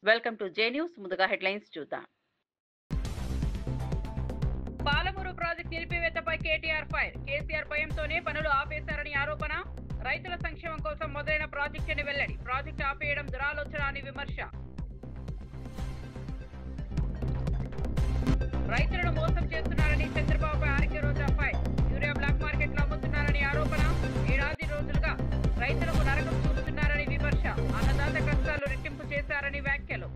Welcome to J news. ముందుగా headlines చూద్దాం. Palamuru project నిలిపివేతపై కేటీఆర్ ఫైర్. కేసీఆర్ భయంతోనే పనులు ఆపేశారని ఆరోపణ. రైతుల సంక్షేమం కోసం మొదలైన ప్రాజెక్టుని వెల్లడి. ప్రాజెక్టు ఆపేయడం దురాలోచన అని విమర్శ. రైతులను మోసం చేస్తున్నారని చంద్రబాబుపై ఆర్కే రోజా ఫైర్. యూరియా బ్లాక్ మార్కెట్లో అమ్ముతున్నారని ఆరోపణ. ఏడాది రోజులుగా రైతులకు నరకం చూపుతున్నారని విమర్శ. అన్నదాత కష్టాలు రెట్టింపు చేశారని వ్యాఖ్యలు.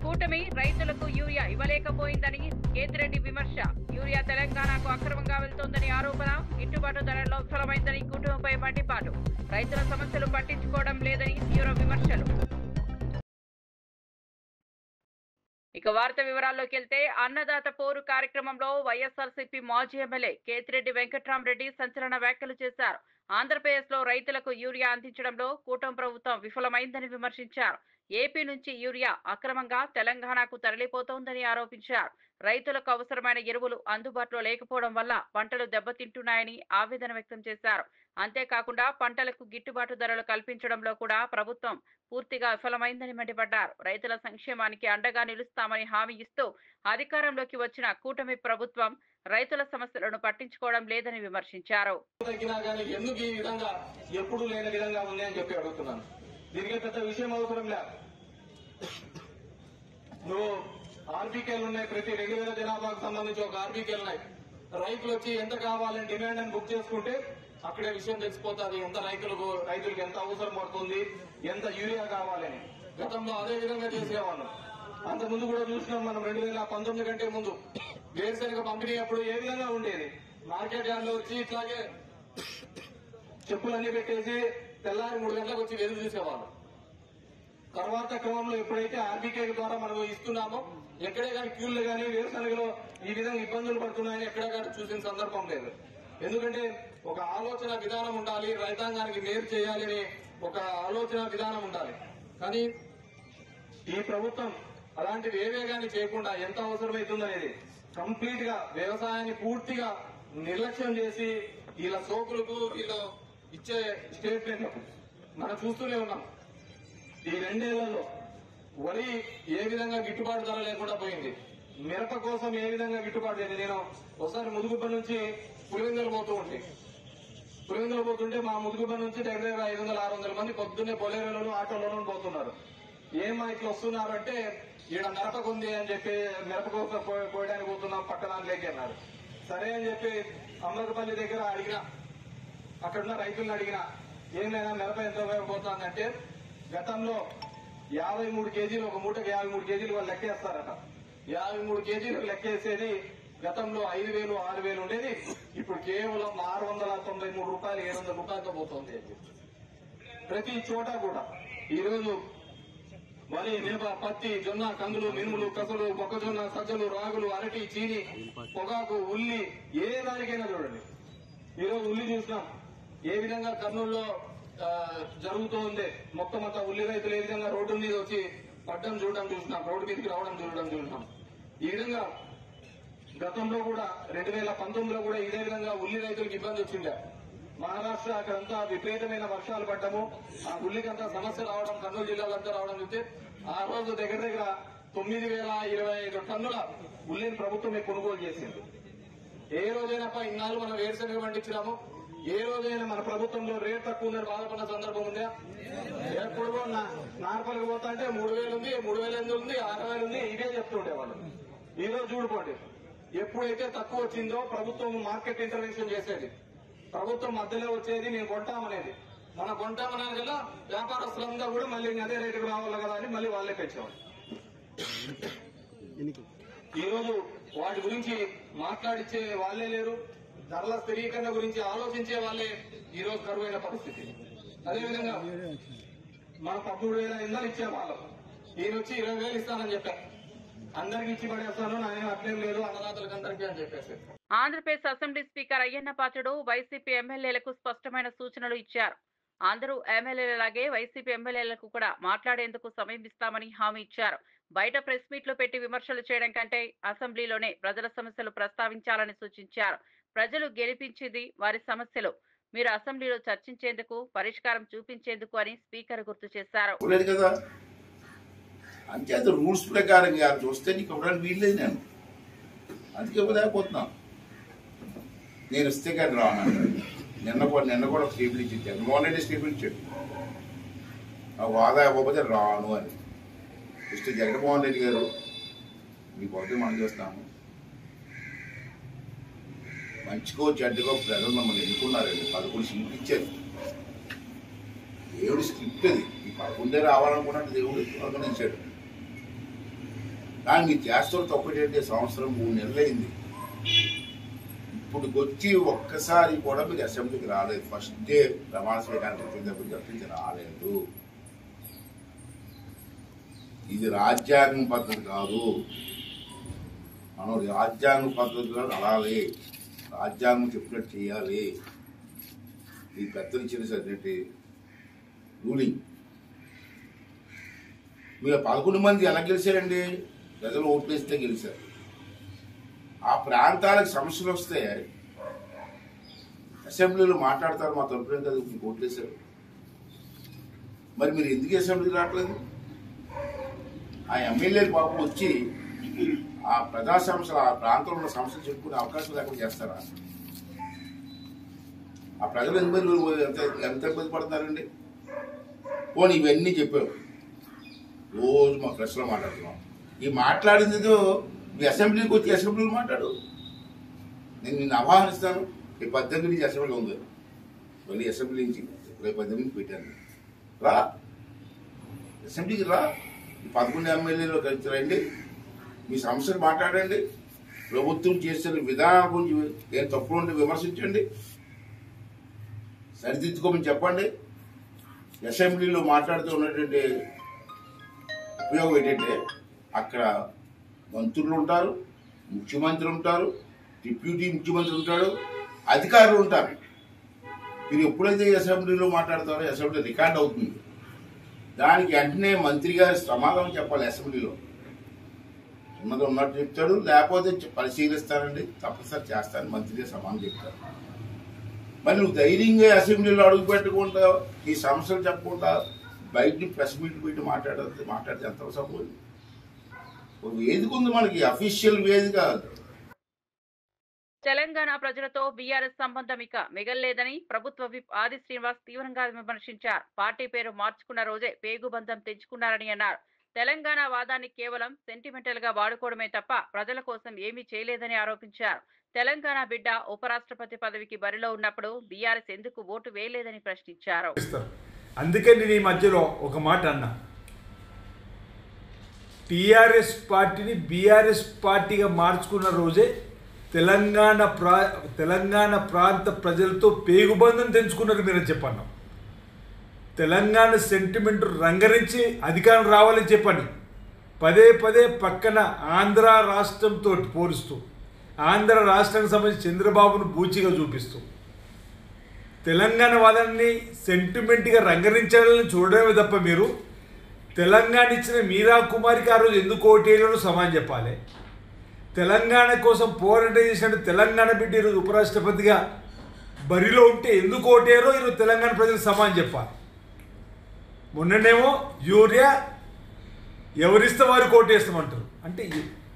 కూటమి రైతులకు యూరియా ఇవ్వలేకపోయిందని కేతిరెడ్డి విమర్శ. యూరియా తెలంగాణకు అక్రమంగా వెళ్తోందని ఆరోపణ. గిట్టుబాటు ధరల్లో విఫలమైందని కూటమిపై మండిపాటు. రైతుల సమస్యలు పట్టించుకోవడం లేదని తీవ్ర విమర్శలు. ఇక వార్త వివరాల్లోకి వెళ్తే, అన్నదాత పోరు కార్యక్రమంలో వైఎస్ఆర్సీపీ మాజీ ఎమ్మెల్యే కేతిరెడ్డి వెంకట్రామరెడ్డి సంచలన వ్యాఖ్యలు చేశారు. ఆంధ్రప్రదేశ్ లో రైతులకు యూరియా అందించడంలో కూటమి ప్రభుత్వం విఫలమైందని విమర్శించారు. ఏపీ నుంచి యూరియా అక్రమంగా తెలంగాణకు తరలిపోతోందని ఆరోపించారు. రైతులకు అవసరమైన ఎరువులు అందుబాటులో లేకపోవడం వల్ల పంటలు దెబ్బతింటున్నాయని ఆవేదన వ్యక్తం చేశారు. అంతేకాకుండా పంటలకు గిట్టుబాటు ధరలు కల్పించడంలో కూడా ప్రభుత్వం పూర్తిగా విఫలమైందని మండిపడ్డారు. రైతుల సంక్షేమానికి అండగా నిలుస్తామని హామీ ఇస్తూ అధికారంలోకి వచ్చిన కూటమి ప్రభుత్వం రైతుల సమస్యలను పట్టించుకోవడం లేదని విమర్శించారు. ఎందుకు ఈ విధంగా ఎప్పుడు లేని విధంగా ఉన్నాయని చెప్పి అడుగుతున్నాను. దీనికి పెద్ద విషయం అవసరం లేదు. నువ్వు ఆర్బీకేలు ఉన్నాయి, ప్రతి 2000 జనాభాకు సంబంధించి ఒక ఆర్బీకేలు ఉన్నాయి. రైతులు వచ్చి ఎంత కావాలని డిమాండ్ అని బుక్ చేసుకుంటే అక్కడే విషయం తెలిసిపోతుంది. ఎంత రైతులకు ఎంత అవసరం పడుతుంది, ఎంత యూరియా కావాలని. గతంలో అదే విధంగా చేసేవాళ్ళం. అంత ముందు కూడా చూసినాం మనం. 2019 కంటే ముందు వేరుశనగ పంపిణీ అప్పుడు ఏ విధంగా ఉండేది. మార్కెట్ యార్డ్లో వచ్చి ఇట్లాగే చెప్పులన్నీ పెట్టేసి తెల్లారి 3 గంటలకు వచ్చి వెలుగు చూసేవాళ్ళు. తర్వాత క్రమంలో ఎప్పుడైతే ఆర్బీకే ద్వారా మనం ఇస్తున్నామో ఎక్కడే కానీ క్యూలు కానీ వేరుశనగలో ఈ విధంగా ఇబ్బందులు పడుతున్నాయని ఎక్కడే కానీ చూసిన సందర్భం లేదు. ఎందుకంటే ఒక ఆలోచన విధానం ఉండాలి, రైతాంగానికి మేలు చేయాలని ఒక ఆలోచన విధానం ఉండాలి. కానీ ఈ ప్రభుత్వం అలాంటివి ఏవే కానీ చేయకుండా ఎంత అవసరమవుతుందనేది కంప్లీట్ గా వ్యవసాయాన్ని పూర్తిగా నిర్లక్ష్యం చేసి వీళ్ళ సోకులకు వీళ్ళు ఇచ్చే స్టేట్మెంట్లకు మనం చూస్తూనే ఉన్నాం. ఈ 2 ఏళ్లలో వరి ఏ విధంగా గిట్టుబాటు ధర లేకుండా పోయింది. మిరప కోసం ఏ విధంగా గిట్టుబాటు లేదు. నేను ఒకసారి ముదుగుబ్బ నుంచి పులివెందులు పోతుంటే మా ముదుగుబ్బ నుంచి దగ్గర 500-600 మంది పొద్దున్నే బొలేరోలోనూ ఆటోలోనూ పోతున్నారు. ఏమా ఇట్లా వస్తున్నారంటే ఈడ మిరపకుంది అని చెప్పి మిరప కోసం కోయడానికి పోతున్నాం పట్టణానికి అన్నారు. సరే అని చెప్పి అమృతపల్లి దగ్గర అడిగినా, అక్కడున్న రైతులను అడిగినా, ఏం లేదా మిరప ఎంత ఉపయోగపోతుందంటే గతంలో 53 కేజీలు, ఒక మూటకి 53 కేజీలు వాళ్ళు లెక్కేస్తారట. 53 కేజీలు లెక్కేసేది గతంలో 5,000, 6,000 ఉండేది. ఇప్పుడు కేవలం 693 రూపాయలు, 700 రూపాయలతో పోతుంది అని చెప్పి. ప్రతి చోట కూడా ఈరోజు వరి, మిరప, పత్తి, జొన్న, కందులు, మినుములు, కసలు, మొక్కజొన్న, సజ్జలు, రాగులు, అరటి, చీని, పొగాకు, ఉల్లి, ఏ దానికైనా చూడండి. ఈరోజు ఉల్లి చూసినాం ఏ విధంగా కర్నూలులో జరుగుతోంది. మొత్తం అంతా ఉల్లి రైతులు ఏ విధంగా రోడ్డు మీద వచ్చి పడ్డం చూడడం చూసినాం, రోడ్డు మీదకి రావడం చూసినాం. ఈ విధంగా గతంలో కూడా 2019లో కూడా ఇదే విధంగా ఉల్లి రైతులకు ఇబ్బంది వచ్చిండే. మహారాష్ట్ర అక్కడంతా విపరీతమైన వర్షాలు పడ్డము, ఆ ఉల్లికంతా సమస్య రావడం, కర్నూలు జిల్లాలంతా రావడం చూస్తే ఆ రోజు దగ్గర 9,025 టన్నుల ఉల్లిని ప్రభుత్వమే కొనుగోలు చేసింది. ఏ రోజైనా ఇన్నాళ్ళు మనం వేరుశనగ పండించినాము, ఏ రోజైనా మన ప్రభుత్వంలో రేట్ తక్కువ ఉందని బాధపడిన సందర్భం ఉందా? ఎప్పుడు నార్పలకు పోతా అంటే 3,000 ఉంది, 3,800 ఉంది, 6,000 ఉంది, ఇదే చెప్తుండేవాళ్ళు. ఈ రోజు చూడుకోండి, ఎప్పుడైతే తక్కువ వచ్చిందో ప్రభుత్వం మార్కెట్ ఇంటర్వెన్షన్ చేసేది, ప్రభుత్వం మధ్యలో వచ్చేది మేము కొంటామనేది. మనం కొంటామనేది కదా వ్యాపారస్తులంతా కూడా మళ్ళీ అదే రేటుకు రావాలి కదా అని మళ్ళీ వాళ్ళే పెంచేవాళ్ళు. ఈ రోజు వాటి గురించి మాట్లాడిచ్చే వాళ్లే లేరు. ధరల స్థిరీకరణ గురించి ఆలోచించే వాళ్ళే ఈ రోజు కరువైన పరిస్థితి. అదేవిధంగా మనం 13,000 ఇందాలు ఇచ్చేవాళ్ళం, ఈయన వచ్చి 20,000 ఇస్తానని చెప్పారు. అందరికి ఇచ్చి పడేస్తాను, నాయన అట్లేం లేదు అన్నదాతలకు అందరికీ అని చెప్పేసి. Andhra Pradesh assembly speaker Ayyanna Patrudu YCP ఎమ్మెల్యేలకు స్పష్టమైన సూచనలు ఇచ్చారు. అందరూ ఎమ్మెల్యేలలాగే వైసీపీ ఎమ్మెల్యేలకు కూడా మాట్లాడేందుకు సమయం ఇస్తామని హామీ ఇచ్చారు. బయట ప్రెస్ మీట్లు పెట్టి విమర్శలు చేయడం కంటే అసెంబ్లీలోనే ప్రజల సమస్యలు ప్రస్తావించాలని సూచించారు. ప్రజలు గెలిపించింది వారి సమస్యలు. మీరు అసెంబ్లీలో చర్చించేందుకు, పరిష్కారం చూపించేందుకు అని స్పీకర్ గుర్తు చేశారు. అంటే అది రూల్స్ ప్రకారం చూస్తే నీకు ఇవ్వడానికి వీల్లేదు. నేను అందుకే ఇవ్వలేకపోతున్నాను. నేను ఇస్తే కానీ రాను. నిన్న కూడా స్టేబుల్ ఇచ్చి జగన్మోహన్ రెడ్డి స్టేబుల్ ఇచ్చాడు. ఆ వాదా ఇవ్వకపోతే రాను అని. ఇస్తే జగన్మోహన్ రెడ్డి గారు మీకు ఒకటి మనం చేస్తాము, మంచికో చెడ్డకో ప్రజలు మమ్మల్ని ఎన్నుకున్నారండి. 11 సీట్లు ఇచ్చారు. దేవుడి స్క్రిప్ట్ అది. ఈ 11 రావాలనుకున్నట్టు దేవుడు అనుమతించాడు. కానీ మీరు చేస్తారు తప్పేంటి, సంవత్సరం 3 నెలలు అయింది. ఇప్పుడు వచ్చి ఒక్కసారి కూడా మీరు అసెంబ్లీకి రాలేదు. ఫస్ట్ డే ప్రమాణ స్వీకారం తప్పించి రాలేదు. ఇది రాజ్యాంగం పద్ధతి కాదు. మనం రాజ్యాంగ పద్ధతిలో నడాలి. రాజ్యాంగం చెప్పినట్టు చేయాలి. ఈ పెద్దలు ఇచ్చిన సబ్జెక్ట్ రూలింగ్. మీరు 11 మంది ఎలా గెలిచారండి? ప్రజలు ఓట్లేస్తే గెలిచారు. ఆ ప్రాంతాలకు సమస్యలు వస్తే అసెంబ్లీలో మాట్లాడతారు. మా తరపున కదా మీకు ఓట్లేశారు. మరి మీరు ఎందుకు అసెంబ్లీకి రావట్లేదు? ఆ ఎమ్మెల్యేలు పాపం వచ్చి ఆ ప్రజా సమస్యలు, ఆ ప్రాంతంలో ఉన్న సమస్యలు చెప్పుకునే అవకాశం లేకుండా చేస్తారా? ఆ ప్రజలు ఎంత ఇబ్బంది పడుతున్నారండి? పోనీ ఇవన్నీ చెప్పావు. రోజు మా ప్రెస్లో మాట్లాడుతున్నాం. ఈ మాట్లాడింది మీ అసెంబ్లీకి వచ్చి అసెంబ్లీలో మాట్లాడు. నేను నిన్ను ఆహ్వానిస్తాను. ఈ 18 నుంచి అసెంబ్లీ ఉంది. మళ్ళీ అసెంబ్లీ నుంచి 18 పెట్టాను. రా అసెంబ్లీకి రా. ఈ 11 ఎమ్మెల్యేలు కలిసి రండి. మీ సమస్యలు మాట్లాడండి. ప్రభుత్వం చేసిన విధానం గురించి ఏం తప్పులు ఉంటే విమర్శించండి, సరిదిద్దుకోమని చెప్పండి. అసెంబ్లీలో మాట్లాడుతూ ఉన్నటువంటి ఉపయోగం ఏంటంటే అక్కడ మంత్రులు ఉంటారు, ముఖ్యమంత్రి ఉంటారు, డిప్యూటీ ముఖ్యమంత్రి ఉంటాడు, అధికారులు ఉంటారు. మీరు ఎప్పుడైతే అసెంబ్లీలో మాట్లాడతారో అసెంబ్లీ రికార్డ్ అవుతుంది. దానికి వెంటనే మంత్రి గారు సమాధానం చెప్పాలి. అసెంబ్లీలో ఉన్నది ఉన్నట్టు చెప్తాడు, లేకపోతే పరిశీలిస్తానండి, తప్పనిసరి చేస్తాను మంత్రి గారు సమాధానం చెప్తారు. మరి నువ్వు ధైర్యంగా అసెంబ్లీలో అడుగు పెట్టకుండా ఈ సమస్యలు చెప్పకుండా బయటని ప్రెస్ మీట్ పెట్టి మాట్లాడితే ఎంత సపోజ్? వేదిక ఉంది మనకి, అఫీషియల్ వేదిక. తెలంగాణ ప్రజలతో బీఆర్ఎస్ సంబంధం ఇక మిగల్లేదని ప్రభుత్వ విప్ ఆది శ్రీనివాస్ తీవ్రంగా విమర్శించారు. పార్టీ పేరు మార్చుకున్న రోజే పేగుబంధం తెంచుకున్నారని అన్నారు. తెలంగాణ వాదాన్ని కేవలం సెంటిమెంటల్ గా వాడుకోవడమే తప్ప ప్రజల కోసం ఏమీ చేయలేదని ఆరోపించారు. తెలంగాణ బిడ్డ ఉపరాష్ట్రపతి పదవికి బరిలో ఉన్నప్పుడు బీఆర్ఎస్ ఎందుకు ఓటు వేయలేదని ప్రశ్నించారు. అందుకే నేను ఈ మధ్యలో ఒక మాట అన్నా, టీఆర్ఎస్ పార్టీని బీఆర్ఎస్ పార్టీగా మార్చుకున్న రోజే తెలంగాణ ప్రాంత ప్రజలతో పేగుబంధం తెంచుకున్నారు మీరని చెప్పాను. తెలంగాణ సెంటిమెంట్ రంగరించి అధికారం రావాలని చెప్పండి. పదే పదే పక్కన ఆంధ్ర రాష్ట్రంతో పోలుస్తూ, ఆంధ్ర రాష్ట్రానికి సంబంధించి చంద్రబాబును బూచిగా చూపిస్తూ తెలంగాణ వాదాన్ని సెంటిమెంట్గా రంగరించాలని చూడడమే తప్ప మీరు తెలంగాణ ఇచ్చిన మీరా కుమారికి ఆ రోజు ఎందుకు ఓటేయాలో సమానం చెప్పాలి. తెలంగాణ కోసం పోరాటం చేసినట్టు తెలంగాణ బిడ్డ ఈరోజు ఉపరాష్ట్రపతిగా బరిలో ఉంటే ఎందుకు ఓటేయారో ఈరోజు తెలంగాణ ప్రజలకు సమానం చెప్పాలి. మొన్ననేమో యూరియా ఎవరిస్తే వారికి ఓటేస్తామంటారు. అంటే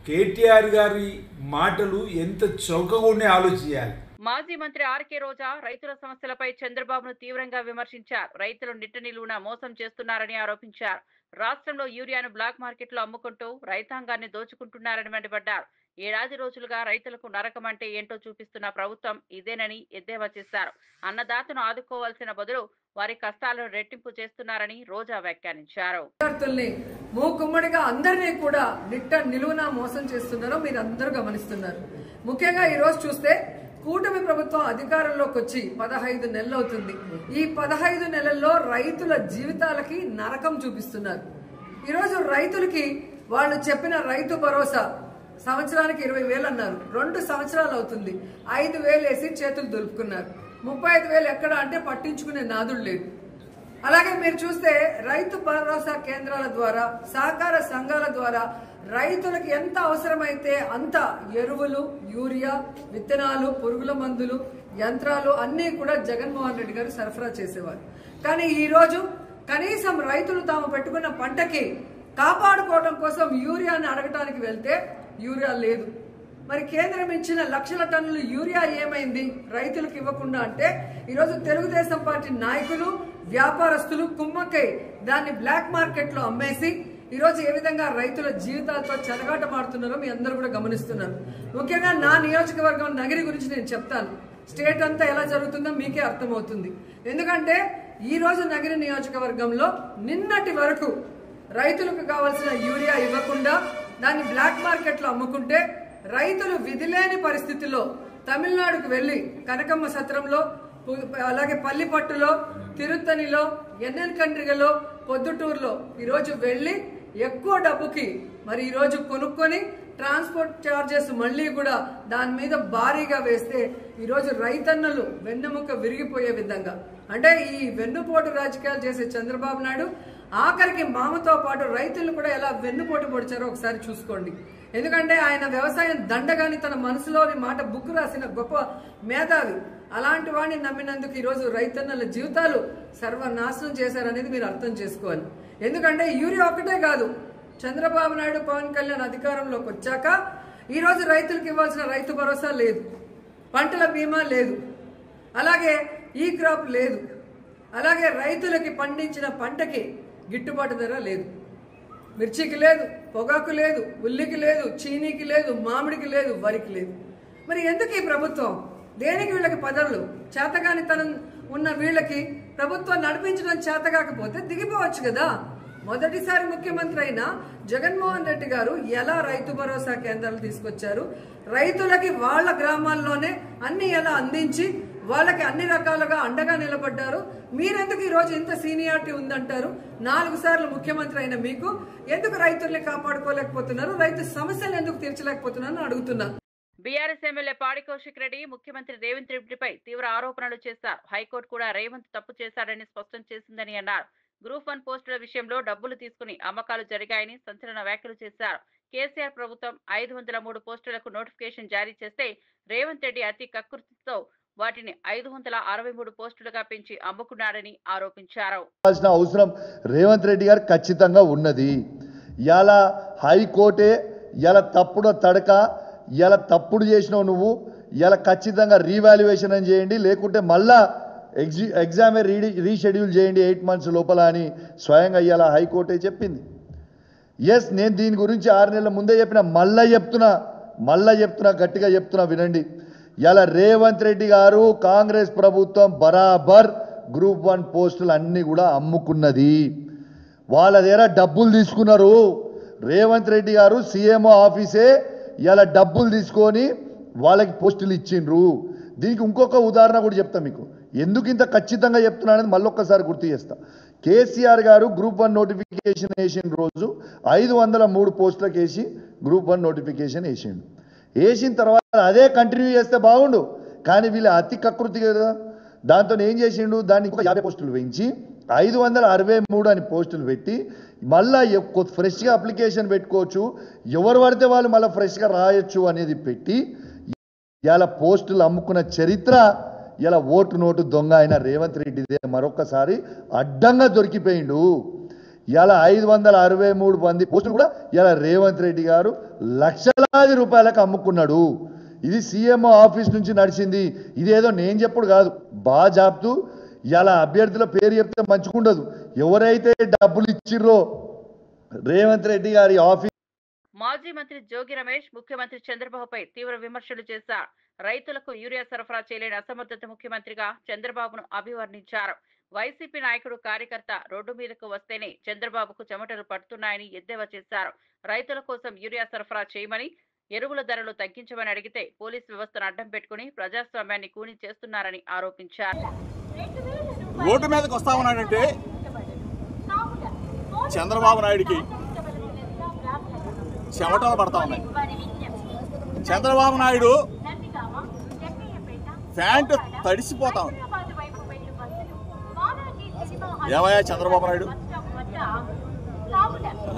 కేటీఆర్ గారి మాటలు ఎంత చౌకగా ఉండే ఆలోచించాలి. మాజీ మంత్రి ఆర్కే రోజా రైతుల సమస్యలపై చంద్రబాబును తీవ్రంగా విమర్శించారు. రైతులు నిట్టనిలువునా మోసం చేస్తున్నారని ఆరోపించారు. రాష్ట్రంలో యూరియాను బ్లాక్ మార్కెట్లో అమ్ముకుంటూ రైతాంగాన్ని దోచుకుంటున్నారని మండిపడ్డారు. 7 రోజులుగా రైతులకు నరకం అంటే ఏంటో చూపిస్తున్న ప్రభుత్వం ఇదేనని ఎద్దేవా చేశారు. అన్నదాతను ఆదుకోవాల్సిన బదులు వారి కష్టాలను రెట్టింపు చేస్తున్నారని రోజా వ్యాఖ్యానించారు. మూకుమ్మడిగా అందరినీ కూడా నిలువునా మోసం చేస్తున్నారో మీరు అందరూ గమనిస్తున్నారు. ముఖ్యంగా ఈ రోజు చూస్తే కూటమి ప్రభుత్వం అధికారంలోకి వచ్చి 15 నెలలు అవుతుంది. ఈ 15 నెలల్లో రైతుల జీవితాలకి నరకం చూపిస్తున్నారు. ఈరోజు రైతులకి వాళ్ళు చెప్పిన రైతు భరోసా సంవత్సరానికి 20,000 అన్నారు. 2 సంవత్సరాలు అవుతుంది. 5,000 వేసి చేతులు దులుపుకున్నారు. 35,000 ఎక్కడ అంటే పట్టించుకునే నాదుడు లేడు. అలాగే మీరు చూస్తే రైతు భరోసా కేంద్రాల ద్వారా, సహకార సంఘాల ద్వారా రైతులకు ఎంత అవసరమైతే అంత ఎరువులు, యూరియా, విత్తనాలు, పురుగుల మందులు, యంత్రాలు అన్నీ కూడా జగన్మోహన్ రెడ్డి గారు సరఫరా చేసేవారు. కానీ ఈ రోజు కనీసం రైతులు తాము పెట్టుకున్న పంటకి కాపాడుకోవడం కోసం యూరియాని అడగటానికి వెళ్తే యూరియా లేదు. మరి కేంద్రం ఇచ్చిన లక్షల టన్నులు యూరియా ఏమైంది రైతులకు ఇవ్వకుండా అంటే ఈరోజు తెలుగుదేశం పార్టీ నాయకులు, వ్యాపారస్తులు కుమ్మక్కై దాన్ని బ్లాక్ మార్కెట్ లో అమ్మేసి ఈరోజు ఏ విధంగా రైతుల జీవితాలతో చెలగాటమాడుతున్నారో మీ అందరూ కూడా గమనిస్తున్నారు. ముఖ్యంగా నా నియోజకవర్గం నగిరి గురించి నేను చెప్తాను. స్టేట్ అంతా ఎలా జరుగుతుందో మీకే అర్థమవుతుంది. ఎందుకంటే ఈ రోజు నగిరి నియోజకవర్గంలో నిన్నటి వరకు రైతులకు కావాల్సిన యూరియా ఇవ్వకుండా దాన్ని బ్లాక్ మార్కెట్ లో అమ్ముకుంటే రైతులు విధిలేని పరిస్థితిలో తమిళనాడుకు వెళ్లి కనకమ్మ సత్రంలో, అలాగే పల్లిపట్టులో, తిరుత్తనిలో, ఎన్ఎన్ కండ్రిగలో, పొద్దుటూరులో ఈరోజు వెళ్లి ఎక్కువ డబ్బుకి మరి ఈరోజు కొనుక్కొని ట్రాన్స్పోర్ట్ ఛార్జెస్ మళ్లీ కూడా దాని మీద భారీగా వేస్తే ఈరోజు రైతన్నలు వెన్నెముక విరిగిపోయే విధంగా, అంటే ఈ వెన్నుపోటు రాజకీయాలు చేసే చంద్రబాబు నాయుడు ఆఖరికి మామతో పాటు రైతులను కూడా ఎలా వెన్నుపోటు పొడిచారో ఒకసారి చూసుకోండి. ఎందుకంటే ఆయన వ్యవసాయం దండగాని తన మనసులోని మాట బుక్ రాసిన గొప్ప మేధావి. అలాంటి వాడిని నమ్మినందుకు ఈరోజు రైతన్నల జీవితాలు సర్వనాశనం చేశారనేది మీరు అర్థం చేసుకోవాలి. ఎందుకంటే యూరియా ఒక్కటే కాదు, చంద్రబాబు నాయుడు, పవన్ కళ్యాణ్ అధికారంలోకి వచ్చాక ఈరోజు రైతులకు ఇవ్వాల్సిన రైతు భరోసా లేదు, పంటల బీమా లేదు, అలాగే ఈ క్రాప్ లేదు, అలాగే రైతులకి పండించిన పంటకి గిట్టుబాటు ధర లేదు. మిర్చికి లేదు, పొగాకు లేదు, ఉల్లికి లేదు, చీనీకి లేదు, మామిడికి లేదు, వరికి లేదు. మరి ఎందుకు ఈ ప్రభుత్వం? దేనికి వీళ్ళకి పదవులు? చేతగానితనం ఉన్న వీళ్ళకి ప్రభుత్వం నడిపించడం చేత కాకపోతే దిగిపోవచ్చు కదా. మొదటిసారి ముఖ్యమంత్రి అయిన జగన్మోహన్ రెడ్డి గారు ఎలా రైతు భరోసా కేంద్రాలు తీసుకొచ్చారు, రైతులకి వాళ్ళ గ్రామాల్లోనే అన్ని ఎలా అందించి వాళ్ళకి అన్ని రకాలుగా అండగా నిలబడ్డారు. మీరెందుకు ఈరోజు ఇంత సీనియారిటీ ఉందంటారు? 4 సార్లు ముఖ్యమంత్రి అయిన మీకు ఎందుకు రైతుల్ని కాపాడుకోలేకపోతున్నారు, రైతు సమస్యలు ఎందుకు తీర్చలేకపోతున్నారని అడుగుతున్నా. బీఆర్ఎస్ ఎమ్మెల్యే పాడి కౌశిక్ రెడ్డి ముఖ్యమంత్రి రేవంత్ రెడ్డిపై తీవ్ర ఆరోపణలు చేశారు. హైకోర్టు కూడా రేవంత్ తప్పు చేశాడని స్పష్టం చేసిందని అన్నారు. గ్రూప్ 1 పోస్టుల విషయంలో డబ్బులు తీసుకుని అమ్మకాలు జరిగాయని సంచలన వ్యాఖ్యలు చేశారు. కేసీఆర్ ప్రభుత్వం 503 పోస్టులకు నోటిఫికేషన్ జారీ చేస్తే రేవంత్ రెడ్డి అతి కకృతితో వాటిని 563 పోస్టులుగా పెంచి అమ్ముకున్నాడని ఆరోపించారు. అవసరం రేవంత్ రెడ్డి గారు ఖచ్చితంగా ఉన్నది. ఇలా హైకోర్టే ఇలా తప్పుడు తడక, ఇలా తప్పుడు చేసినావు నువ్వు, ఇలా ఖచ్చితంగా రీవాల్యుయేషన్ అని చేయండి, లేకుంటే మళ్ళా ఎగ్జామే రీషెడ్యూల్ చేయండి 8 months లోపల అని స్వయంగా ఇలా హైకోర్టే చెప్పింది. ఎస్, నేను దీని గురించి 6 నెలల ముందే చెప్పిన, మళ్ళా చెప్తున్నా గట్టిగా చెప్తున్నా వినండి. ఇలా రేవంత్ రెడ్డి గారు కాంగ్రెస్ ప్రభుత్వం బరాబర్ గ్రూప్ 1 పోస్టులు అన్నీ కూడా అమ్ముకున్నది. వాళ్ళ దగ్గర డబ్బులు తీసుకున్నారు. రేవంత్ రెడ్డి గారు సీఎంఓ ఆఫీసే ఇలా డబ్బులు తీసుకొని వాళ్ళకి పోస్టులు ఇచ్చిండ్రు. దీనికి ఇంకొక ఉదాహరణ కూడా చెప్తా మీకు, ఎందుకు ఇంత ఖచ్చితంగా చెప్తున్నా అనేది మళ్ళొక్కసారి గుర్తు చేస్తా. కేసీఆర్ గారు గ్రూప్ 1 నోటిఫికేషన్ వేసిన రోజు 503 పోస్టులకు వేసి గ్రూప్ 1 నోటిఫికేషన్ వేసిన తర్వాత అదే కంటిన్యూ చేస్తే బాగుండు, కానీ వీళ్ళు అతి కకృతి కదా. దాంతో ఏం చేసిండు, దాన్ని 50 పోస్టులు పెంచి 563 అని పోస్టులు పెట్టి మళ్ళా ఫ్రెష్గా అప్లికేషన్ పెట్టుకోవచ్చు, ఎవరు పడితే వాళ్ళు మళ్ళీ ఫ్రెష్గా రాయొచ్చు అనేది పెట్టి ఇలా పోస్టులు అమ్ముకున్న చరిత్ర ఇలా ఓటు నోటు దొంగ అయిన రేవంత్ రెడ్డిదే మరొకసారి అడ్డంగా దొరికిపోయిండు. ఇలా 563 మంది పోస్టులు కూడా ఇలా రేవంత్ రెడ్డి గారు లక్షలాది రూపాయలకు అమ్ముకున్నాడు. ఇది సీఎంఓ ఆఫీస్ నుంచి నడిచింది. ఇదేదో నేను చెప్పుడు కాదు, బాగా జాబ్తూ ఇలా అభ్యర్థుల పేరు చెప్తే మంచిగుండదు. ఎవరైతే డబ్బులు ఇచ్చిర్రో రేవంత్ రెడ్డి గారి ఆఫీస్. మాజీ మంత్రి జోగి రమేష్ ముఖ్యమంత్రి చంద్రబాబుపై తీవ్ర విమర్శలు చేశారు. రైతులకు యూరియా సరఫరా చేయలేని అసమర్థత ముఖ్యమంత్రిగా చంద్రబాబును అభివర్ణించారు. వైసీపీ నాయకుడు కార్యకర్త రోడ్డు మీదకు వస్తేనే చంద్రబాబుకు చెమటలు పడుతున్నాయని ఎద్దేవా చేశారు. రైతుల కోసం యూరియా సరఫరా చేయమని, ఎరువుల ధరలు తగ్గించమని అడిగితే పోలీస్ వ్యవస్థను అడ్డం పెట్టుకుని ప్రజాస్వామ్యాన్ని కూని చేస్తున్నారని ఆరోపించారు. రోడ్డు మీదకి వస్తా ఉన్నాడంటే చంద్రబాబు నాయుడికి చెమటలు పడతా ఉన్నాయి. చంద్రబాబు నాయుడు ప్యాంటు తడిసిపోతా ఉంది. ఏమయ్యా చంద్రబాబు నాయుడు,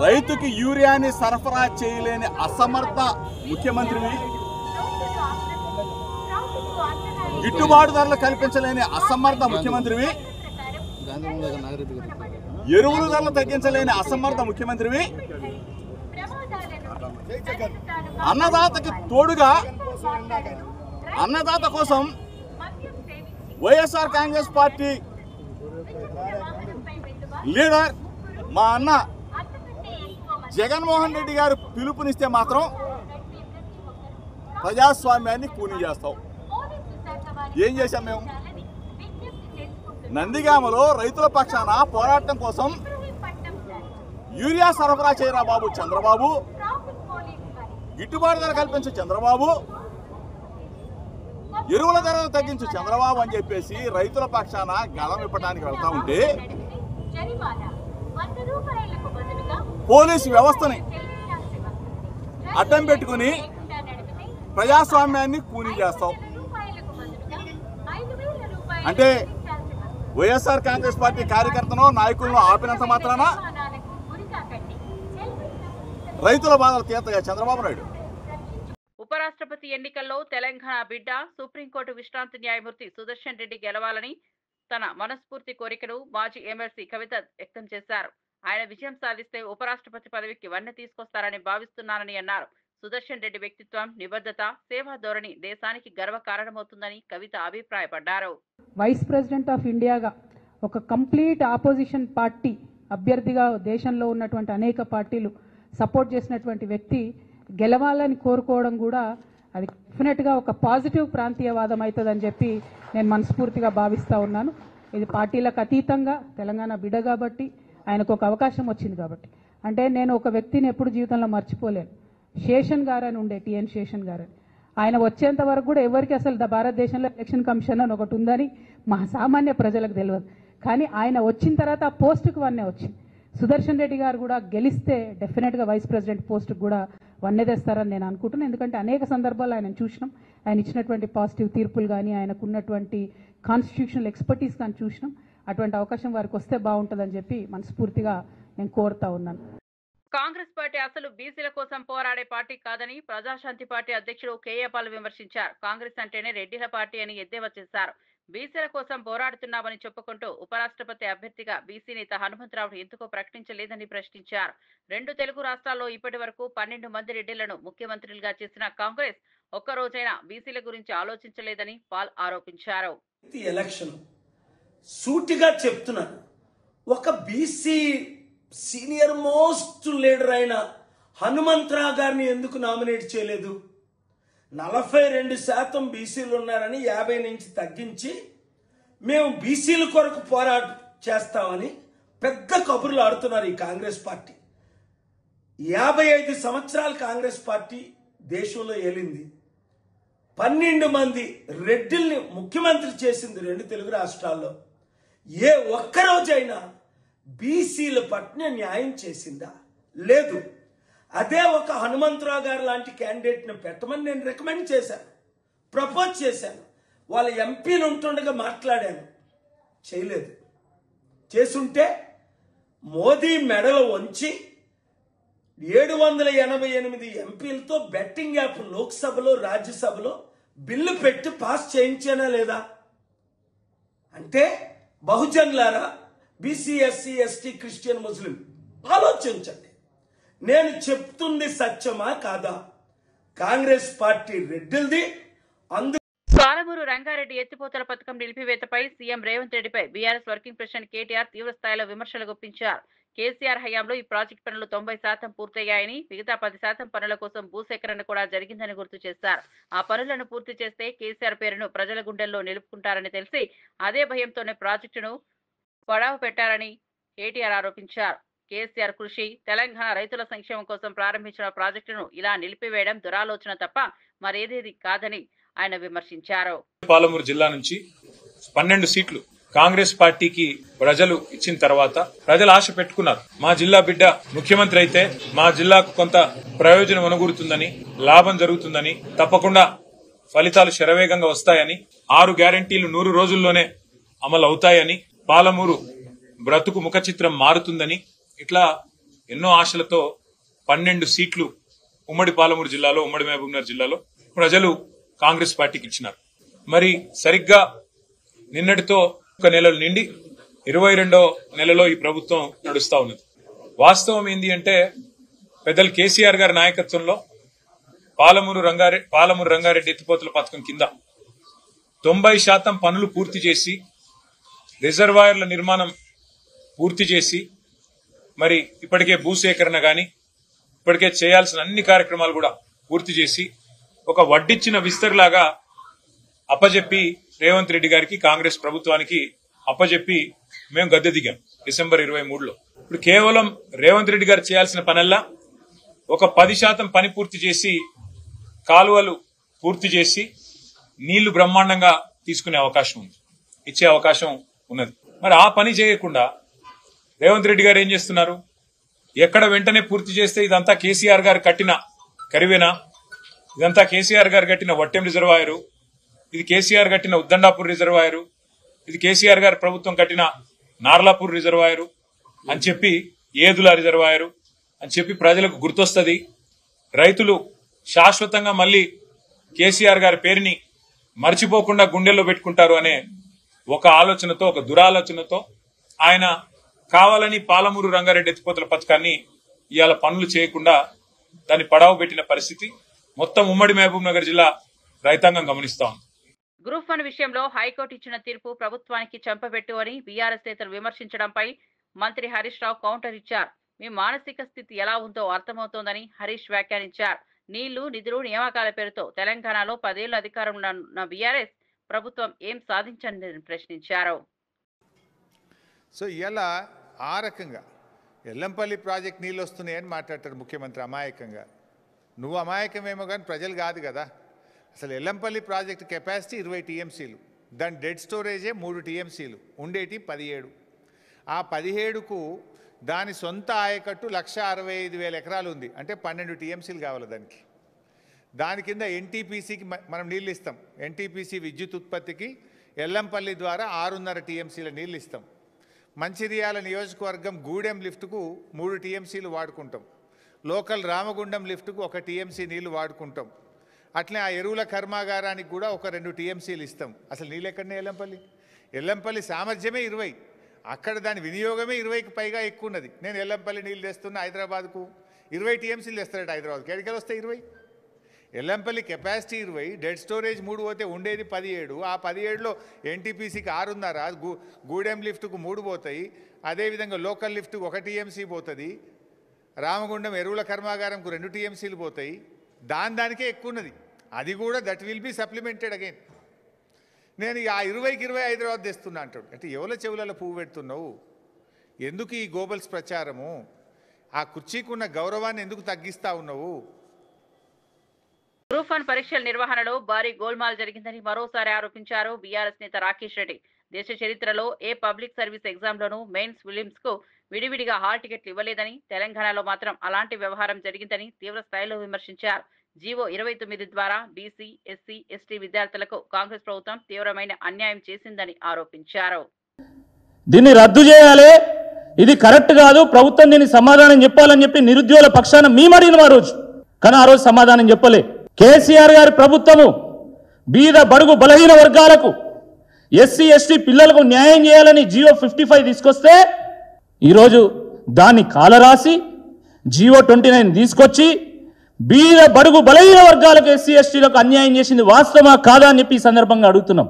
రైతుకి యూరియాని సరఫరా చేయలేని అసమర్థ ముఖ్యమంత్రివి, గిట్టుబాటు ధరలు కల్పించలేని అసమర్థ ముఖ్యమంత్రివి, ఎరువుల ధరలు తగ్గించలేని అసమర్థ ముఖ్యమంత్రివి, అన్నదాతకి తోడుగా అన్నదాత కోసం వైఎస్ఆర్ కాంగ్రెస్ పార్టీ లీడర్ మా అన్న జగన్మోహన్ రెడ్డి గారు పిలుపునిస్తే మాత్రం ప్రజాస్వామ్యాన్ని కూని చేస్తాం. ఏం చేశాం మేము? నందిగామలో రైతుల పక్షాన పోరాటం కోసం యూరియా సరఫరా చేయరా బాబు చంద్రబాబు, గిట్టుబాటు ధర కల్పించు చంద్రబాబు, ఎరువుల ధరలు తగ్గించు చంద్రబాబు అని చెప్పేసి రైతుల పక్షాన గళం ఇప్పడానికి వెళ్తా ఉంటే పోలీసు వ్యవస్థని అడ్డం పెట్టుకుని ప్రజాస్వామ్యాన్ని కూనీ చేస్తాం. అంటే వైఎస్ఆర్ కాంగ్రెస్ పార్టీ కార్యకర్తనో నాయకులను ఆపినంత మాత్రాన రైతుల బాధలు తీర్చగా చంద్రబాబు నాయుడు. ఉపరాష్ట్రపతి ఎన్నికల్లో తెలంగాణ బిడ్డ సుప్రీంకోర్టు విశ్రాంతి న్యాయమూర్తి సుదర్శన్ రెడ్డి గెలవాలని తన మనస్ఫూర్తి కోరికను మాజీ ఎమ్మెల్సీ కవిత వ్యక్తం చేశారు. ఆయన విజయం సాధిస్తే ఉపరాష్ట్రపతి పదవికి వన్నె తీసుకొస్తారని భావిస్తున్నానని అన్నారు. సుదర్శన్ రెడ్డి వ్యక్తిత్వం, నిబద్ధత, సేవా ధోరణి దేశానికి గర్వకారణమవుతుందని కవిత అభిప్రాయపడ్డారు. వైస్ ప్రెసిడెంట్ ఆఫ్ ఇండియాగా ఒక కంప్లీట్ ఆపోజిషన్ పార్టీ అభ్యర్థిగా దేశంలో ఉన్నటువంటి అనేక పార్టీలు సపోర్ట్ చేసినటువంటి వ్యక్తి గెలవాలని కోరుకోవడం కూడా అది డెఫినెట్గా ఒక పాజిటివ్ ప్రాంతీయవాదం అవుతుందని చెప్పి నేను మనస్ఫూర్తిగా భావిస్తూ ఉన్నాను. ఇది పార్టీలకు అతీతంగా తెలంగాణ బిడ్డ కాబట్టి ఆయనకు ఒక అవకాశం వచ్చింది కాబట్టి. అంటే నేను ఒక వ్యక్తిని ఎప్పుడు జీవితంలో మర్చిపోలేను. శేషన్ గారు అని ఉండే, టిఎన్ శేషన్ గారు అని. ఆయన వచ్చేంత వరకు కూడా ఎవరికి అసలు భారతదేశంలో ఎలక్షన్ కమిషన్ అని ఒకటి ఉందని మా సామాన్య ప్రజలకు తెలియదు. కానీ ఆయన వచ్చిన తర్వాత ఆ పోస్టుకు వన్నే వచ్చింది. సుదర్శన్ రెడ్డి గారు కూడా గెలిస్తే డెఫినెట్గా వైస్ ప్రెసిడెంట్ పోస్టుకు కూడా వన్నె తెస్తారని నేను అనుకుంటున్నాను. ఎందుకంటే అనేక సందర్భాల్లో ఆయన చూసినాం, ఆయన ఇచ్చినటువంటి పాజిటివ్ తీర్పులు కానీ ఆయనకు ఉన్నటువంటి కాన్స్టిట్యూషనల్ ఎక్స్పర్టీస్ కానీ చూసినాం. అటువంటి అవకాశం వారికి వస్తే బాగుంటుందని చెప్పి మనస్ఫూర్తిగా నేను కోరుతా ఉన్నాను. కాంగ్రెస్ పార్టీ అసలు బీసీల కోసం పోరాడే పార్టీ కాదని ప్రజాశాంతి పార్టీ అధ్యక్షుడు కేఏ పాల్ విమర్శించారు. కాంగ్రెస్ అంటేనే రెడ్డిల పార్టీ అని ఎద్దేవా చేశారు. బీసీల కోసం పోరాడుతున్నామని చెప్పుకుంటూ ఉపరాష్ట్రపతి అభ్యర్థిగా బీసీ నేత హనుమంతరావును ఎందుకు ప్రకటించలేదని ప్రశ్నించారు. 2 తెలుగు రాష్ట్రాల్లో ఇప్పటి వరకు 12 మంది రెడ్డిలను ముఖ్యమంత్రులుగా చేసిన కాంగ్రెస్ ఒక్కరోజైనా బీసీల గురించి ఆలోచించలేదని పాల్ ఆరోపించారు. ఎలక్షన్ సూటిగా చెప్తున్నాను, ఒక బీసీ సీనియర్ మోస్ట్ లీడర్ అయిన హనుమంతరావు గారిని ఎందుకు నామినేట్ చేయలేదు? 42% బీసీలు ఉన్నారని 50 నుంచి తగ్గించి మేము బీసీల కొరకు పోరాటం చేస్తామని పెద్ద కబుర్లు ఆడుతున్నారు ఈ కాంగ్రెస్ పార్టీ. 55 సంవత్సరాలు కాంగ్రెస్ పార్టీ దేశంలో ఏలింది. 12 మంది రెడ్డిల్ని ముఖ్యమంత్రి చేసింది 2 తెలుగు రాష్ట్రాల్లో. ఏ ఒక్కరోజైనా బీసీల పట్ల న్యాయం చేసిందా? లేదు. అదే ఒక హనుమంతరావు గారు లాంటి క్యాండిడేట్ని పెట్టమని నేను రికమెండ్ చేశాను, ప్రపోజ్ చేశాను, వాళ్ళ ఎంపీలు ఉంటుండగా మాట్లాడాను, చేయలేదు. చేసుంటే మోదీ మెడలు వంచి 788 ఎంపీలతో బెట్టింగ్ యాప్ లోక్సభలో రాజ్యసభలో బిల్లు పెట్టి పాస్ చేయించానా లేదా? అంటే బహుజనులారా, బీసీ, ఎస్సీ, ఎస్టీ, క్రిస్టియన్, ముస్లిం ఆలోచించండి. నేను చెప్తుంది సత్యమా కాదా? కాంగ్రెస్ పార్టీ రెడ్డిల్ది. పాలమూరు రంగారెడ్డి ఎత్తిపోతల పథకం నిలిపివేతపై సీఎం రేవంత్ రెడ్డిపై బీఆర్ఎస్ వర్కింగ్ ప్రెసిడెంట్ కేటీఆర్ తీవ్ర స్థాయిలో విమర్శలు గుప్పించారు. కేసీఆర్ హయాంలో ఈ ప్రాజెక్టు పనులు 90% పూర్తయ్యాయని, మిగతా 10% పనుల కోసం భూసేకరణ కూడా జరిగిందని గుర్తు చేశారు. ఆ పనులను పూర్తి చేస్తే కేసీఆర్ పేరును ప్రజల గుండెల్లో నిలుపుకుంటారని తెలిసి అదే భయంతోనే ప్రాజెక్టును పడావ పెట్టారని కేటీఆర్ ఆరోపించారు. కేసీఆర్ కృషి, తెలంగాణ రైతుల సంక్షేమం కోసం ప్రారంభించిన ప్రాజెక్టును ఇలా నిలిపివేయడం దురాలోచన తప్ప మరేదేది కాదని ఆయన విమర్శించారు. పాలమూరు జిల్లా నుంచి 12 సీట్లు కాంగ్రెస్ పార్టీకి ప్రజలు ఇచ్చిన తర్వాత ప్రజలు ఆశ పెట్టుకున్నారు. మా జిల్లా బిడ్డ ముఖ్యమంత్రి అయితే మా జిల్లాకు కొంత ప్రయోజనం అనుగురుతుందని, లాభం జరుగుతుందని, తప్పకుండా ఫలితాలు శరవేగంగా వస్తాయని, 6 గ్యారంటీలు 100 రోజుల్లోనే అమలు అవుతాయని, పాలమూరు బ్రతుకు ముఖ చిత్రం మారుతుందని ఇట్లా ఎన్నో ఆశలతో 12 సీట్లు ఉమ్మడి పాలమూరు జిల్లాలో, ఉమ్మడి మహబూబ్నగర్ జిల్లాలో ప్రజలు కాంగ్రెస్ పార్టీకి ఇచ్చినారు. మరి సరిగ్గా నిన్నటితో ఒక నెలలు నిండి 22వ నెలలో ఈ ప్రభుత్వం నడుస్తా ఉన్నది. వాస్తవం ఏంది అంటే పెద్దలు కేసీఆర్ గారి నాయకత్వంలో పాలమూరు రంగారెడ్డి ఎత్తిపోతల పథకం కింద 90% పనులు పూర్తి చేసి, రిజర్వాయర్ల నిర్మాణం పూర్తి చేసి, మరి ఇప్పటికే భూసేకరణ గాని ఇప్పటికే చేయాల్సిన అన్ని కార్యక్రమాలు కూడా పూర్తి చేసి ఒక వడ్డిచ్చిన విస్తరిలాగా అప్పజెప్పి రేవంత్ రెడ్డి గారికి, కాంగ్రెస్ ప్రభుత్వానికి అప్పజెప్పి మేము గద్దె దిగాం డిసెంబర్ 23లో. ఇప్పుడు కేవలం రేవంత్ రెడ్డి గారు చేయాల్సిన పనల్లా ఒక 10% పని పూర్తి చేసి, కాలువలు పూర్తి చేసి, నీళ్లు బ్రహ్మాండంగా తీసుకునే అవకాశం ఉంది, ఇచ్చే అవకాశం ఉన్నది. మరి ఆ పని చేయకుండా రేవంత్ రెడ్డి గారు ఏం చేస్తున్నారు? ఎక్కడ వెంటనే పూర్తి చేస్తే ఇదంతా కేసీఆర్ గారు కట్టిన కరివేనా, ఇదంతా కేసీఆర్ గారు కట్టిన వట్టెం రిజర్వాయరు, ఇది కేసీఆర్ కట్టిన ఉద్దండాపూర్ రిజర్వాయరు, ఇది కేసీఆర్ గారి ప్రభుత్వం కట్టిన నార్లాపూర్ రిజర్వాయరు అని చెప్పి, ఏదుల రిజర్వాయరు అని చెప్పి ప్రజలకు గుర్తొస్తుంది. రైతులు శాశ్వతంగా మళ్ళీ కేసీఆర్ గారి పేరుని మర్చిపోకుండా గుండెల్లో పెట్టుకుంటారు అనే ఒక ఆలోచనతో, ఒక దురాలోచనతో ఆయన కావాలని పాలమూరు రంగారెడ్డి ఎత్తిపోతల పథకాన్ని ఇవాళ పనులు చేయకుండా దాన్ని పడావు పెట్టిన పరిస్థితి మొత్తం ఉమ్మడి మహబూబ్ నగర్ జిల్లా రైతాంగం గమనిస్తా ఉంది. గ్రూప్ 1 విషయంలో హైకోర్టు ఇచ్చిన తీర్పు ప్రభుత్వానికి చెంపబెట్టు అని బీఆర్ఎస్ నేతలు విమర్శించడంపై మంత్రి హరీష్ రావు కౌంటర్ ఇచ్చారు. మీ మానసిక స్థితి ఎలా ఉందో అర్థమవుతోందని హరీష్ వ్యాఖ్యానించారు. నీళ్లు, నిధులు, నియామకాల పేరుతో తెలంగాణలో 10 ఏళ్లు అధికారంలో ఉన్న బీఆర్ఎస్ ప్రభుత్వం ఏం సాధించని ప్రశ్నించారు. సో ఇలా ఆ రకంగా ఎల్లంపల్లి ప్రాజెక్ట్ నీళ్ళు వస్తున్నాయని మాట్లాడతారు ముఖ్యమంత్రి అమాయకంగా. నువ్వు అమాయకమేమో కానీ ప్రజలు కాదు కదా. అసలు ఎల్లంపల్లి ప్రాజెక్ట్ కెపాసిటీ 20 టీఎంసీలు, దాని డెడ్ స్టోరేజే 3 టీఎంసీలు, ఉండేటి 17. ఆ 17కు దాని సొంత ఆయకట్టు 1,65,000 ఎకరాలు ఉంది, అంటే 12 టీఎంసీలు కావాలి దానికి. దాని కింద ఎన్టీపీసీకి మనం నీళ్ళు ఇస్తాం. ఎన్టీపీసీ విద్యుత్ ఉత్పత్తికి ఎల్లంపల్లి ద్వారా 6.5 టీఎంసీల నీళ్ళు ఇస్తాం. మంచిర్యాల నియోజకవర్గం గూడెం లిఫ్ట్కు 3 టీఎంసీలు వాడుకుంటాం. లోకల్ రామగుండం లిఫ్ట్కు 1 టీఎంసీ నీళ్లు వాడుకుంటాం. అట్లే ఆ ఎరువుల కర్మాగారానికి కూడా ఒక 2 టీఎంసీలు ఇస్తాం. అసలు నీళ్ళు ఎక్కడనే ఎల్లంపల్లి సామర్థ్యమే 20, అక్కడ దాని వినియోగమే 20కి పైగా ఎక్కువ ఉన్నది. నేను ఎల్లంపల్లి నీళ్ళు తెస్తున్నా హైదరాబాద్కు, 20 టీఎంసీలు తెస్తారట హైదరాబాద్కి. ఎక్కడికి వస్తాయి 20? ఎల్లంపల్లి కెపాసిటీ 20, డెడ్ స్టోరేజ్ 3 పోతే ఉండేది 17. ఆ 17లో ఎన్టీపీసీకి 6.5, గూడెం లిఫ్ట్కు 3 పోతాయి. అదేవిధంగా లోకల్ లిఫ్ట్కు 1 టీఎంసీ పోతుంది. రామగుండం ఎరువుల కర్మాగారంకు 2 టీఎంసీలు పోతాయి. దానికే ఎక్కువ ఉన్నది. అది కూడా that will be supplemented again. నేను ఆ 20కి 20 హైదరాబాద్ తెస్తున్నా అంటాడు. అంటే ఎవల చెవులలో పువ్వు పెడుతున్నావు? ఎందుకు ఈ గోబల్స్ ప్రచారము? ఆ కుర్చీకున్న గౌరవాన్ని ఎందుకు తగ్గిస్తా ఉన్నావు? గ్రూప్ 1 పరీక్షల నిర్వహణలో భారీ గోల్మాల్ జరిగిందని మరోసారి ఆరోపించారు బీఆర్ఎస్ నేత రాకేష్ రెడ్డి. దేశ చరిత్రలో ఏ పబ్లిక్ సర్వీస్ ఎగ్జామ్లోనూ మెయిన్స్ ఫిలిమ్స్ కు విడివిడిగా హాల్ టికెట్లు ఇవ్వలేదని, తెలంగాణలో మాత్రం అలాంటి వ్యవహారం జరిగిందని తీవ్ర స్థాయిలో విమర్శించారు. జీవో 29 ద్వారా బీసీ, ఎస్సీ, ఎస్టీ విద్యార్థులకు కాంగ్రెస్ ప్రభుత్వం తీవ్రమైన అన్యాయం చేసిందని ఆరోపించారు. దీన్ని రద్దు చేయాలి, ఇది కరెక్ట్ కాదు, ప్రభుత్వం దీనికి సమాధానం చెప్పాలని చెప్పి నిరుద్యోగుల పక్షాన మేము అడిగిన ఆ రోజు. కానీ ఆ రోజు సమాధానం చెప్పలే. కేసీఆర్ గారి ప్రభుత్వము బీద బడుగు బలహీన వర్గాలకు, ఎస్సీ ఎస్టీ పిల్లలకు న్యాయం చేయాలని జీవో 55 తీసుకొస్తే ఈరోజు దాన్ని కాలరాసి జీవో 29 తీసుకొచ్చి బీద బడుగు బలహీన వర్గాలకు, ఎస్సీ ఎస్టీలకు అన్యాయం చేసింది వాస్తవమా కాదా అని చెప్పి ఈ సందర్భంగా అడుగుతున్నాం.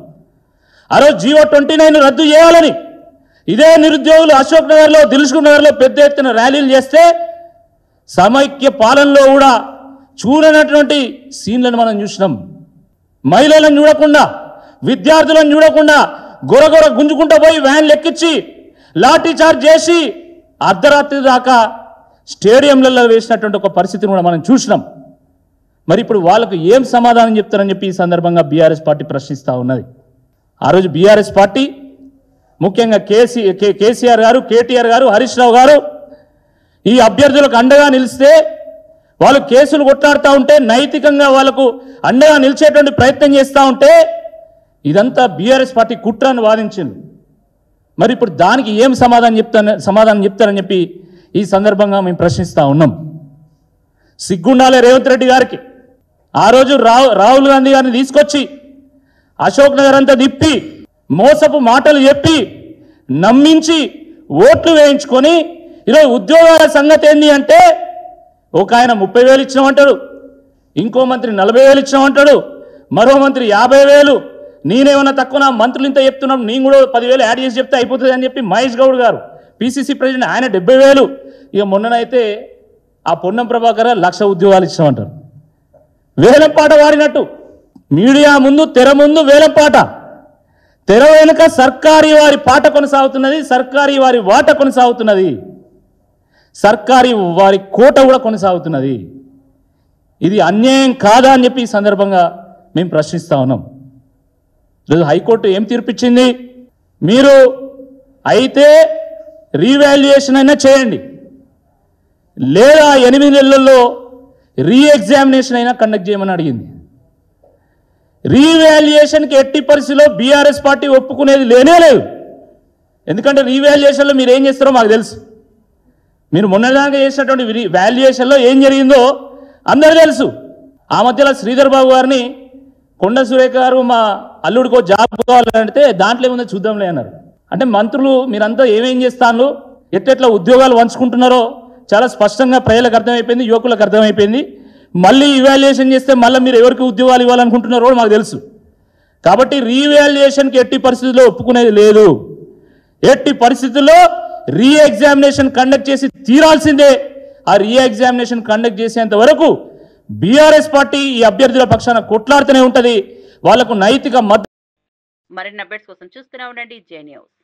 ఆ రోజు జీవో 29 రద్దు చేయాలని ఇదే నిరుద్యోగులు అశోక్ నగర్లో, దిల్సుఖ్ నగర్లో పెద్ద ఎత్తున ర్యాలీలు చేస్తే సమైక్య పాలనలో కూడా చూడనటువంటి సీన్లను మనం చూసినాం. మహిళలను చూడకుండా, విద్యార్థులను చూడకుండా గొరగొర గుంజుకుంటూ పోయి వ్యాన్లు ఎక్కించి లాఠీ చార్జ్ చేసి అర్ధరాత్రి దాకా స్టేడియంలలో వేసినటువంటి ఒక పరిస్థితిని కూడా మనం చూసినాం. మరి ఇప్పుడు వాళ్ళకు ఏం సమాధానం చెప్తారని చెప్పి ఈ సందర్భంగా బీఆర్ఎస్ పార్టీ ప్రశ్నిస్తూ ఉన్నది. ఆ రోజు బీఆర్ఎస్ పార్టీ ముఖ్యంగా కేసీఆర్ గారు, కేటీఆర్ గారు, హరీష్ రావు గారు ఈ అభ్యర్థులకు అండగా నిలిస్తే వాళ్ళు కేసులు కొట్లాడుతూ ఉంటే, నైతికంగా వాళ్ళకు అండగా నిలిచేటువంటి ప్రయత్నం చేస్తూ ఉంటే ఇదంతా బీఆర్ఎస్ పార్టీ కుట్రను వాదించింది. మరి ఇప్పుడు దానికి ఏం సమాధానం చెప్తారని చెప్పి ఈ సందర్భంగా మేము ప్రశ్నిస్తూ ఉన్నాం. సిగ్గుండాలే రేవంత్ రెడ్డి గారికి. ఆ రోజు రాహుల్ గాంధీ గారిని తీసుకొచ్చి అశోక్ నగర్ అంతా తిప్పి మోసపు మాటలు చెప్పి నమ్మించి ఓట్లు వేయించుకొని ఈరోజు ఉద్యోగాల సంగతి ఏంది అంటే ఒక ఆయన 30,000 ఇచ్చినామంటాడు, ఇంకో మంత్రి 40,000 ఇచ్చినామంటాడు, మరో మంత్రి 50,000. నేనేమన్నా తక్కువ, నా మంత్రులు ఇంత చెప్తున్నాం, నేను కూడా 10,000 యాడ్ చేసి చెప్తే అయిపోతుంది అని చెప్పి మహేష్ గౌడ్ గారు పిసిసి ప్రెసిడెంట్ ఆయన 70,000. ఇక మొన్ననైతే ఆ పొన్నం ప్రభాకర్ 1,00,000 ఉద్యోగాలు ఇచ్చినామంటారు. వేలంపాట వాడినట్టు మీడియా ముందు తెర ముందు వేలంపాట, తెర వెనుక సర్కారీ వారి పాట కొనసాగుతున్నది, సర్కారీ వారి వాట కొనసాగుతున్నది, సర్కారీ వారి కోట కూడా కొనసాగుతున్నది. ఇది అన్యాయం కాదా అని చెప్పి ఈ సందర్భంగా మేము ప్రశ్నిస్తూ ఉన్నాం. ఈరోజు హైకోర్టు ఏం తీర్పిచ్చింది? మీరు అయితే రీవాల్యుయేషన్ అయినా చేయండి, లేదా 8 నెలల్లో రీఎగ్జామినేషన్ అయినా కండక్ట్ చేయమని అడిగింది. రీవాల్యుయేషన్కి ఎట్టి పరిస్థితిలో బీఆర్ఎస్ పార్టీ ఒప్పుకునేది లేనే లేదు. ఎందుకంటే రీవాల్యుయేషన్లో మీరు ఏం చేస్తారో మాకు తెలుసు. మీరు మొన్నదాకా చేసినటువంటి వాల్యుయేషన్లో ఏం జరిగిందో అందరూ తెలుసు. ఆ మధ్యలో శ్రీధర్ బాబు గారిని కొండ సురేఖ గారు మా అల్లుడికో జాబ్ కావాలంటే దాంట్లో ఏముందో చూద్దాంలే అన్నారు. అంటే మంత్రులు మీరంతా ఏమేం చేస్తాను, ఎట్లా ఉద్యోగాలు పంచుకుంటున్నారో చాలా స్పష్టంగా ప్రజలకు అర్థమైపోయింది, యువకులకు అర్థమైపోయింది. మళ్ళీ ఇవాల్యుయేషన్ చేస్తే మళ్ళీ మీరు ఎవరికి ఉద్యోగాలు ఇవ్వాలనుకుంటున్నారో మాకు తెలుసు. కాబట్టి రీవాల్యుయేషన్కి ఎట్టి పరిస్థితుల్లో ఒప్పుకునేది లేదు. ఎట్టి పరిస్థితుల్లో రీఎగ్జామినేషన్ కండక్ట్ చేసి తీరాల్సిందే. ఆ రీఎగ్జామినేషన్ కండక్ట్ చేసేంత వరకు బీఆర్ఎస్ పార్టీ ఈ అభ్యర్థుల పక్షాన కొట్లాడుతూనే ఉంటుంది. వాళ్లకు నైతిక మద్దతు. మరిన్ని అప్డేట్స్ కోసం చూస్తూనే ఉండండి జే న్యూస్.